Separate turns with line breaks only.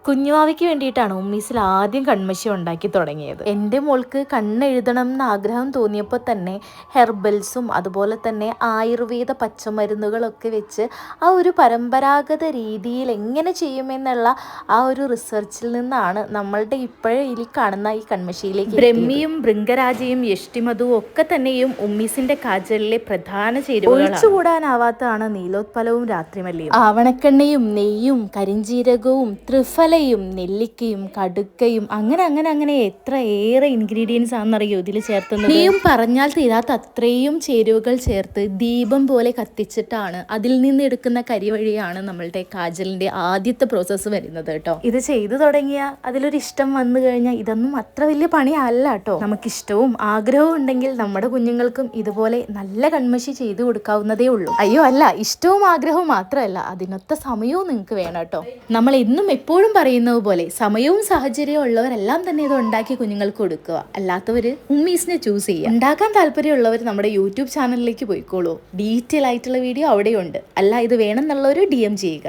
കുഞ്ഞുവാവയ്ക്ക് വേണ്ടിയിട്ടാണ് ഉമ്മീസിൽ ആദ്യം കൺമശി ഉണ്ടാക്കി തുടങ്ങിയത്. എൻ്റെ മോൾക്ക് കണ്ണെഴുതണം എന്ന് ആഗ്രഹം തോന്നിയപ്പോൾ തന്നെ ഹെർബൽസും അതുപോലെ തന്നെ ആയുർവേദ പച്ചമരുന്നുകളൊക്കെ വെച്ച് ആ ഒരു പരമ്പരാഗത രീതിയിൽ എങ്ങനെ ചെയ്യുമെന്നുള്ള ആ ഒരു റിസർച്ചിൽ നിന്നാണ് നമ്മളുടെ ഇപ്പോഴേ ഈ കാണുന്ന ഈ കൺമശിയിലേക്ക് ബ്രഹ്മിയും ഭൃംഗരാജയും യഷ്ടിമധുവും ഒക്കെ തന്നെയും ഉമ്മീസിന്റെ കാജലിലെ പ്രധാന ചേരുവകളാണ്. ഒഴിച്ചുകൂടാനാവാത്തതാണ് നീലോത്പലവും രാത്രിമല്ലിയും. ആവണക്കെണ്ണയും നെയ്യും കരിഞ്ജീരകവും ത്രിഫലയും നെല്ലിക്കയും കടുക്കയും അങ്ങനെ എത്ര ഏറെ ഇൻഗ്രീഡിയൻസ് ആണെന്നറിയോ ഇതിൽ ചേർത്തുന്നത്. നെയ്യും പറഞ്ഞാൽ തീരാത്ത അത്രയും ചേരുവകൾ ചേർത്ത് ദീപം പോലെ കത്തിച്ചിട്ടാണ് അതിൽ നിന്ന് എടുക്കുന്ന കരി വഴിയാണ് നമ്മളുടെ കാജലിന്റെ ആദ്യത്തെ പ്രോസസ്സ് വരുന്നത് കേട്ടോ. ഇത് ചെയ്തു തുടങ്ങിയ അതിലൊരു ഇഷ്ടം വന്നു കഴിഞ്ഞാൽ ഇതൊന്നും അത്ര വലിയ പണിയല്ല കേട്ടോ. നമുക്കിഷ്ടവും ആഗ്രഹവും ഉണ്ടെങ്കിൽ നമ്മുടെ കുഞ്ഞുങ്ങൾക്കും ഇതുപോലെ നല്ല കൺമശി ചെയ്തു കൊടുക്കാവുന്നതേ ഉള്ളൂ. അയ്യോ അല്ല, ഇഷ്ടവും ആഗ്രഹവും മാത്രമല്ല, അതിനൊത്ത സമയവും നിങ്ങൾക്ക് വേണം കേട്ടോ. നമ്മൾ എന്നും എപ്പോഴും പറയുന്നത് പോലെ സമയവും സാഹചര്യവും ഉള്ളവരെല്ലാം തന്നെ ഇത് ഉണ്ടാക്കി കുഞ്ഞുങ്ങൾക്ക് കൊടുക്കുക. അല്ലാത്തവര് ഉമ്മീസിനെ ചൂസ് ചെയ്യുക. ഉണ്ടാക്കാൻ താല്പര്യമുള്ളവർ നമ്മുടെ യൂട്യൂബ് ചാനലിലേക്ക് പോയിക്കോളൂ. ഡീറ്റെയിൽ ആയിട്ടുള്ള വീഡിയോ അവിടെയുണ്ട്. അല്ല ഇത് വേണമെന്നുള്ളവർ DM ചെയ്യുക.